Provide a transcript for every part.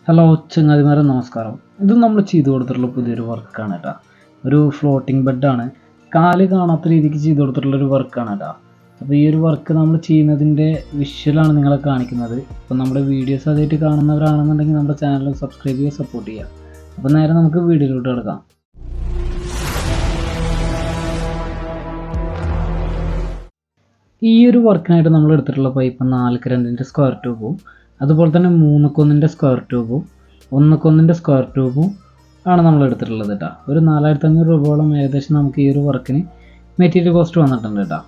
Hello ചങ്ങാതിമാരെ, നമസ്കാരം. ഇത് നമ്മൾ ചെയ്തു കൊടുത്തിട്ടുള്ള പുതിയൊരു വർക്കാണ് കേട്ടോ. ഒരു ഫ്ലോട്ടിംഗ് ബെഡാണ്, കാല് കാണാത്ത രീതിക്ക് ചെയ്തു കൊടുത്തിട്ടുള്ളൊരു വർക്കാണ് കേട്ടോ. അപ്പോൾ ഈ ഒരു വർക്ക് നമ്മൾ ചെയ്യുന്നതിൻ്റെ വിഷ്വലാണ് നിങ്ങളെ കാണിക്കുന്നത്. അപ്പോൾ നമ്മുടെ വീഡിയോസ് ആദ്യമായിട്ട് കാണുന്നവരാണെന്നുണ്ടെങ്കിൽ നമ്മുടെ ചാനൽ സബ്സ്ക്രൈബ് ചെയ്യുക, സപ്പോർട്ട് ചെയ്യുക. അപ്പോൾ നേരെ നമുക്ക് വീഡിയോയിലോട്ട് കിടക്കാം. ഈ ഒരു വർക്കിനായിട്ട് നമ്മൾ എടുത്തിട്ടുള്ള പൈപ്പ് 4x2 സ്ക്വയർ ട്യൂബും അതുപോലെ തന്നെ 3x1 സ്ക്വയർ ട്യൂബും 1x1 സ്ക്വയർ ട്യൂബും ആണ് നമ്മൾ എടുത്തിട്ടുള്ളത് കേട്ടോ. ഒരു 4500 രൂപയോളം ഏകദേശം നമുക്ക് ഈ ഒരു വർക്കിന് മെറ്റീരിയൽ കോസ്റ്റ് വന്നിട്ടുണ്ട് കേട്ടോ.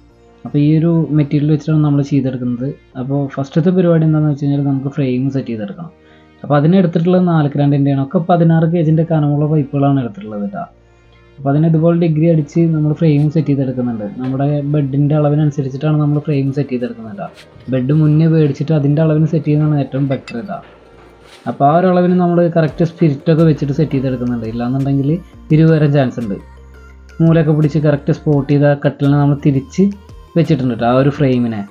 അപ്പോൾ ഈ ഒരു മെറ്റീരിയൽ വെച്ചിട്ടാണ് നമ്മൾ ചെയ്തെടുക്കുന്നത്. അപ്പോൾ ഫസ്റ്റത്തെ പരിപാടി എന്താണെന്ന് വെച്ച് കഴിഞ്ഞാൽ നമുക്ക് ഫ്രെയിം സെറ്റ് ചെയ്തെടുക്കണം. അപ്പോൾ അതിനെടുത്തിട്ടുള്ളത് 4x2 ഒക്കെ 16 kg കനമുള്ള പൈപ്പുകളാണ് എടുത്തിട്ടുള്ളത് കേട്ടോ. അപ്പോൾ അതിന് ഇതുപോലെ ഡിഗ്രി അടിച്ച് നമ്മൾ ഫ്രെയിം സെറ്റ് ചെയ്തെടുക്കുന്നുണ്ട്. നമ്മുടെ ബെഡിൻ്റെ അളവിനനുസരിച്ചിട്ടാണ് നമ്മൾ ഫ്രെയിം സെറ്റ് ചെയ്തെടുക്കുന്നത്. ബെഡ് മുന്നേ മേടിച്ചിട്ട് അതിൻ്റെ അളവിന് സെറ്റ് ചെയ്യുന്നതാണ് ഏറ്റവും ബെറ്റർ ഇതാ. അപ്പോൾ ആ ഒരു അളവിന് നമ്മൾ കറക്റ്റ് സ്പിരിറ്റൊക്കെ വെച്ചിട്ട് സെറ്റ് ചെയ്തെടുക്കുന്നുണ്ട്. ഇല്ലാന്നുണ്ടെങ്കിൽ വരാൻ ചാൻസ് ഉണ്ട്. മൂലയൊക്കെ പിടിച്ച് കറക്റ്റ് സ്പോട്ട് ചെയ്ത കട്ടിലിനെ നമ്മൾ തിരിച്ച് വെച്ചിട്ടുണ്ട് കേട്ടോ ആ ഒരു ഫ്രെയിമിനെ.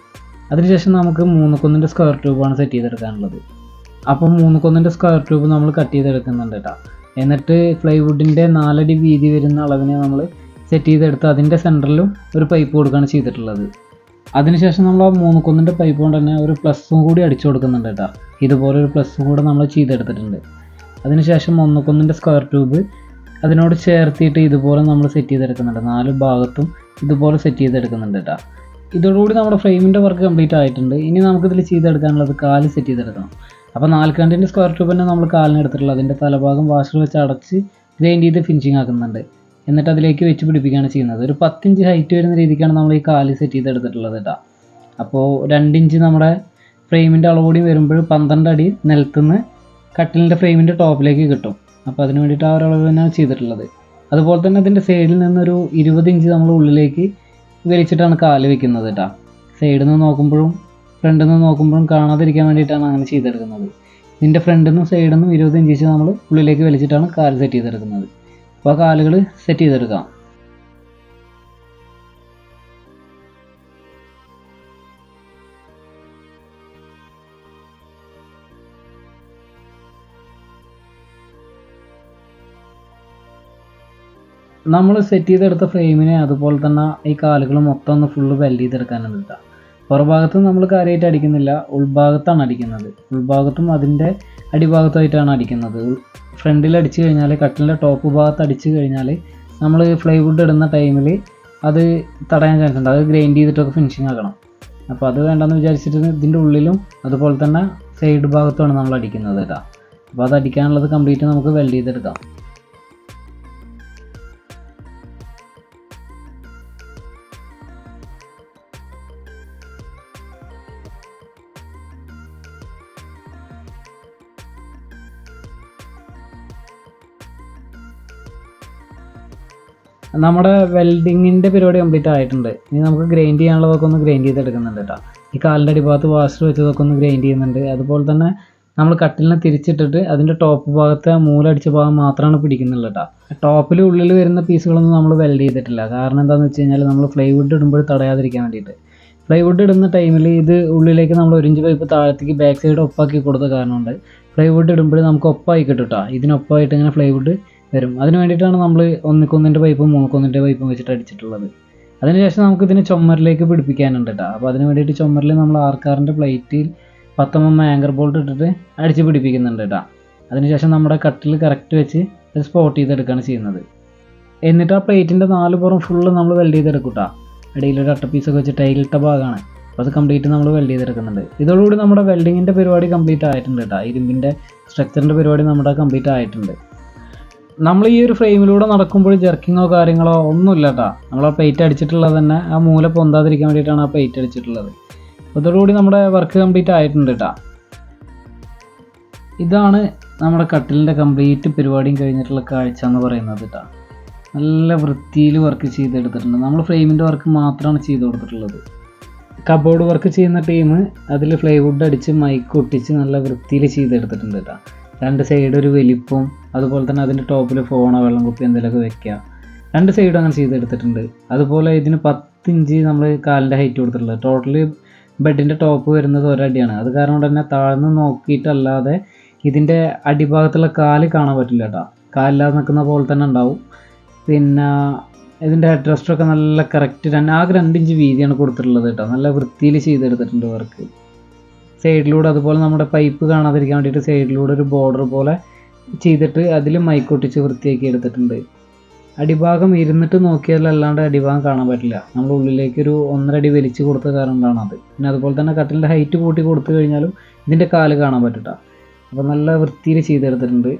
അതിനുശേഷം നമുക്ക് 3x1 സ്ക്വയർ ട്യൂബാണ് സെറ്റ് ചെയ്തെടുക്കാനുള്ളത്. അപ്പം 3x1 സ്ക്വയർ ട്യൂബ് നമ്മൾ കട്ട് ചെയ്തെടുക്കുന്നുണ്ട് കേട്ടോ. എന്നിട്ട് പ്ലൈവുഡിൻ്റെ 4 അടി വീതി വരുന്ന അളവിനെ നമ്മൾ സെറ്റ് ചെയ്തെടുത്ത് അതിൻ്റെ സെൻറ്ററിലും ഒരു പൈപ്പ് കൊടുക്കുകയാണ് ചെയ്തിട്ടുള്ളത്. അതിനുശേഷം നമ്മൾ ആ 3x1 പൈപ്പ് കൊണ്ട് തന്നെ ഒരു പ്ലസ്സും കൂടി അടിച്ചു കൊടുക്കുന്നുണ്ട് കേട്ടോ. ഇതുപോലെ ഒരു പ്ലസ്സും കൂടെ നമ്മൾ ചെയ്തെടുത്തിട്ടുണ്ട്. അതിനുശേഷം 1x1 സ്ക്വയർ ട്യൂബ് അതിനോട് ചേർത്തിയിട്ട് ഇതുപോലെ നമ്മൾ സെറ്റ് ചെയ്തെടുക്കുന്നുണ്ട്. 4 ഭാഗത്തും ഇതുപോലെ സെറ്റ് ചെയ്തെടുക്കുന്നുണ്ട് കേട്ടോ. ഇതോടുകൂടി നമ്മുടെ ഫ്രെയിമിൻ്റെ വർക്ക് കംപ്ലീറ്റ് ആയിട്ടുണ്ട്. ഇനി നമുക്കിതിൽ ചെയ്തെടുക്കാനുള്ളത് കാല് സെറ്റ് ചെയ്തെടുക്കണം. അപ്പോൾ 4x2 സ്ക്വയർ ട്യൂബ് തന്നെ നമ്മൾ കാലിന് എടുത്തിട്ടുള്ളത്. അതിൻ്റെ തലഭാഗം വാഷർ വെച്ച് അടച്ച് ഗ്രൈൻഡ് ചെയ്ത് ഫിനിഷിങ് ആക്കുന്നുണ്ട്. എന്നിട്ട് അതിലേക്ക് വെച്ച് പിടിപ്പിക്കുകയാണ് ചെയ്യുന്നത്. ഒരു 10 ഇഞ്ച് ഹൈറ്റ് വരുന്ന രീതിക്കാണ് നമ്മൾ ഈ കാല് സെറ്റ് ചെയ്തെടുത്തിട്ടുള്ളത് കേട്ടോ. അപ്പോൾ 2 ഇഞ്ച് നമ്മുടെ ഫ്രെയിമിൻ്റെ അളവുകൂടി വരുമ്പോൾ 12 അടി നിലത്തുനിന്ന് കട്ടിലിൻ്റെ ഫ്രെയിമിൻ്റെ ടോപ്പിലേക്ക് കിട്ടും. അപ്പോൾ അതിന് വേണ്ടിയിട്ട് ആ ഒരു അളവ് തന്നെയാണ് ചെയ്തിട്ടുള്ളത്. അതുപോലെ തന്നെ അതിൻ്റെ സൈഡിൽ നിന്നൊരു 20 ഇഞ്ച് നമ്മൾ ഉള്ളിലേക്ക് വലിച്ചിട്ടാണ് കാല് വെക്കുന്നത് കേട്ടോ. സൈഡിൽ നിന്ന് നോക്കുമ്പോഴും ഫ്രണ്ടിൽ നിന്ന് നോക്കുമ്പോഴും കാണാതിരിക്കാൻ വേണ്ടിയിട്ടാണ് അങ്ങനെ ചെയ്തെടുക്കുന്നത്. ഇതിൻ്റെ ഫ്രണ്ടിൽ നിന്നും സൈഡിൽ നിന്നും 20 ഇഞ്ച് വെച്ച് നമ്മൾ ഉള്ളിലേക്ക് വലിച്ചിട്ടാണ് കാല് സെറ്റ് ചെയ്തെടുക്കുന്നത്. അപ്പോൾ ആ കാലുകൾ സെറ്റ് ചെയ്തെടുക്കാം. നമ്മൾ സെറ്റ് ചെയ്തെടുത്ത ഫ്രെയിമിനെ അതുപോലെ തന്നെ ഈ കാലുകൾ മൊത്തം ഒന്ന് ഫുള്ള് വെൽഡ് ചെയ്തെടുക്കാനാണ് കേട്ടോ. പുറഭാഗത്ത് നമ്മൾ കാര്യമായിട്ട് അടിക്കുന്നില്ല, ഉൾഭാഗത്താണ് അടിക്കുന്നത്. ഉൾഭാഗത്തും അതിൻ്റെ അടിഭാഗത്തായിട്ടാണ് അടിക്കുന്നത്. ഫ്രണ്ടിൽ അടിച്ചു കഴിഞ്ഞാൽ, കട്ടിലിൻ്റെ ടോപ്പ് ഭാഗത്ത് അടിച്ചു കഴിഞ്ഞാൽ നമ്മൾ പ്ലൈവുഡ് ഇടുന്ന ടൈമിൽ അത് തടയാൻ ചാൻസ് ഉണ്ട്. അത് ഗ്രൈൻഡ് ചെയ്തിട്ടൊക്കെ ഫിനിഷിങ് ആക്കണം. അപ്പോൾ അത് വേണ്ടെന്ന് വിചാരിച്ചിട്ട് ഇതിൻ്റെ ഉള്ളിലും അതുപോലെ തന്നെ സൈഡ് ഭാഗത്തുമാണ് നമ്മൾ അടിക്കുന്നത് കേട്ടോ. അപ്പോൾ അത് അടിക്കാനുള്ളത് കംപ്ലീറ്റ് നമുക്ക് വെൽഡ് ചെയ്തെടുക്കാം. നമ്മുടെ വെൽഡിങ്ങിൻ്റെ പരിപാടി കംപ്ലീറ്റ് ആയിട്ടുണ്ട്. ഇനി നമുക്ക് ഗ്രൈൻഡ് ചെയ്യാനുള്ളതൊക്കെ ഒന്ന് ഗ്രൈൻഡ് ചെയ്തെടുക്കുന്നുണ്ട് കേട്ടോ. ഈ കാലിൻ്റെ അടിഭാഗത്ത് വാഷർ വെച്ചതൊക്കെ ഒന്ന് ഗ്രൈൻഡ് ചെയ്യുന്നുണ്ട്. അതുപോലെ തന്നെ നമ്മൾ കട്ടിലിനെ തിരിച്ചിട്ടിട്ട് അതിൻ്റെ ടോപ്പ് ഭാഗത്തെ മൂലടിച്ച ഭാഗം മാത്രമാണ് പിടിക്കുന്നുള്ളൂ കേട്ടോ. ടോപ്പിൽ ഉള്ളിൽ വരുന്ന പീസുകളൊന്നും നമ്മൾ വെൽഡ് ചെയ്തിട്ടില്ല. കാരണം എന്താണെന്ന് വെച്ച് കഴിഞ്ഞാൽ നമ്മൾ പ്ലൈവുഡ് ഇടുമ്പോൾ തടയാതിരിക്കാൻ വേണ്ടിയിട്ട്. പ്ലൈവുഡ് ഇടുന്ന ടൈമിൽ ഇത് ഉള്ളിലേക്ക് നമ്മൾ 1 ഇഞ്ച് പൈപ്പ് താഴത്തേക്ക് ബാക്ക് സൈഡ് ഒപ്പാക്കി കൊടുത്ത കാരണം കൊണ്ട് പ്ലൈവുഡ് ഇടുമ്പോൾ നമുക്ക് ഒപ്പായി കിട്ടും കേട്ടോ. ഇതിനൊപ്പമായിട്ട് ഇങ്ങനെ പ്ലൈവുഡ് വരും. അതിന് വേണ്ടിയിട്ടാണ് നമ്മൾ 1x1 പൈപ്പും 3x1 പൈപ്പും വെച്ചിട്ട് അടിച്ചിട്ടുള്ളത്. അതിനുശേഷം നമുക്ക് ഇതിനെ ചുമരിലേക്ക് പിടിപ്പിക്കാനുണ്ട് കേട്ടോ. അപ്പോൾ അതിന് വേണ്ടിയിട്ട് ചുമരിൽ നമ്മൾ ആർക്കാറിൻ്റെ പ്ലേറ്റിൽ 10 mm ആങ്കർ ബോൾട്ട് ഇട്ടിട്ട് അടിച്ച് പിടിപ്പിക്കുന്നുണ്ട് കേട്ടോ. അതിനുശേഷം നമ്മുടെ കട്ടിൽ കറക്റ്റ് വെച്ച് സ്പോട്ട് ചെയ്തെടുക്കുകയാണ് ചെയ്യുന്നത്. എന്നിട്ട് ആ പ്ലേറ്റിൻ്റെ 4 പുറം ഫുള്ള് നമ്മൾ വെൽഡ് ചെയ്തെടുക്കും കേട്ടോ. ഇടയിലൊരു അട്ടപ്പീസൊക്കെ വെച്ച് ടൈലിട്ട ഭാഗമാണ്. അപ്പോൾ അത് കംപ്ലീറ്റ് നമ്മൾ വെൽഡ് ചെയ്തെടുക്കുന്നുണ്ട്. ഇതോടുകൂടി നമ്മുടെ വെൽഡിങ്ങിൻ്റെ പരിപാടി കംപ്ലീറ്റ് ആയിട്ടുണ്ട് കേട്ടോ. ഇരുമ്പിൻ്റെ സ്ട്രക്ചറിൻ്റെ പരിപാടി നമ്മുടെ കംപ്ലീറ്റ് ആയിട്ടുണ്ട്. നമ്മൾ ഈ ഒരു ഫ്രെയിമിലൂടെ നടക്കുമ്പോൾ ജർക്കിങ്ങോ കാര്യങ്ങളോ ഒന്നുമില്ല കേട്ടോ. നമ്മൾ ആ പ്ലേറ്റ് അടിച്ചിട്ടുള്ളത് തന്നെ ആ മൂല പൊന്താതിരിക്കാൻ വേണ്ടിയിട്ടാണ് ആ പ്ലേറ്റ് അടിച്ചിട്ടുള്ളത്. അതോടുകൂടി നമ്മുടെ വർക്ക് കംപ്ലീറ്റ് ആയിട്ടുണ്ട് കേട്ടോ. ഇതാണ് നമ്മുടെ കട്ടിലിൻ്റെ കംപ്ലീറ്റ് പരിപാടിയും കഴിഞ്ഞിട്ടുള്ള കാഴ്ച എന്ന് പറയുന്നത് കേട്ടോ. നല്ല വൃത്തിയിൽ വർക്ക് ചെയ്തെടുത്തിട്ടുണ്ട്. നമ്മൾ ഫ്രെയിമിൻ്റെ വർക്ക് മാത്രമാണ് ചെയ്ത് കൊടുത്തിട്ടുള്ളത്. കബോർഡ് വർക്ക് ചെയ്യുന്ന ടീം അതിൽ പ്ലൈവുഡ് അടിച്ച് മൈക്ക് ഒട്ടിച്ച് നല്ല വൃത്തിയിൽ ചെയ്തെടുത്തിട്ടുണ്ട് കേട്ടോ. 2 സൈഡ് ഒരു വലിപ്പം, അതുപോലെ തന്നെ അതിൻ്റെ ടോപ്പിൽ ഫോണോ വെള്ളം കുപ്പി എന്തെങ്കിലുമൊക്കെ വെക്കുക. 2 സൈഡും അങ്ങനെ ചെയ്തെടുത്തിട്ടുണ്ട്. അതുപോലെ ഇതിന് 10 ഇഞ്ച് നമ്മൾ കാലിൻ്റെ ഹൈറ്റ് കൊടുത്തിട്ടുള്ളത്. ടോട്ടല് ബെഡിൻ്റെ ടോപ്പ് വരുന്നത് ഒരടിയാണ്. അത് കാരണം തന്നെ താഴ്ന്ന് നോക്കിയിട്ടല്ലാതെ ഇതിൻ്റെ അടിഭാഗത്തുള്ള കാല് കാണാൻ പറ്റില്ല കേട്ടോ, കാലില്ലാതെ നിൽക്കുന്ന പോലെ തന്നെ ഉണ്ടാവും. പിന്നെ ഇതിൻ്റെ ഹെഡ് റെസ്റ്റൊക്കെ നല്ല കറക്റ്റ് ആകെ 2 ഇഞ്ച് വീതിയാണ് കൊടുത്തിട്ടുള്ളത് കേട്ടോ. നല്ല വൃത്തിയിൽ ചെയ്തെടുത്തിട്ടുണ്ട് വർക്ക്. സൈഡിലൂടെ അതുപോലെ നമ്മുടെ പൈപ്പ് കാണാതിരിക്കാൻ വേണ്ടിയിട്ട് സൈഡിലൂടെ ഒരു ബോർഡർ പോലെ ചെയ്തിട്ട് അതിൽ മൈക്കൊട്ടിച്ച് വൃത്തിയാക്കി എടുത്തിട്ടുണ്ട്. അടിഭാഗം ഇരുന്നിട്ട് നോക്കിയാലല്ലാണ്ട് അടിഭാഗം കാണാൻ പറ്റില്ല. നമ്മൾ ഉള്ളിലേക്ക് ഒരു 1.5 അടി വലിച്ചു കൊടുത്ത കാരണം കൊണ്ടാണത്. പിന്നെ അതുപോലെ തന്നെ കട്ടിലിൻ്റെ ഹൈറ്റ് കൂട്ടി കൊടുത്തു കഴിഞ്ഞാലും ഇതിൻ്റെ കാല് കാണാൻ പറ്റില്ല. അപ്പോൾ നല്ല വൃത്തിയിൽ ചെയ്തെടുത്തിട്ടുണ്ട്.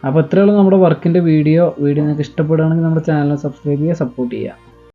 അപ്പോൾ ഇത്രയുള്ള നമ്മുടെ വർക്കിൻ്റെ വീഡിയോ നിങ്ങൾക്ക് ഇഷ്ടപ്പെടുകയാണെങ്കിൽ നമ്മുടെ ചാനൽ സബ്സ്ക്രൈബ് ചെയ്യുക, സപ്പോർട്ട് ചെയ്യുക.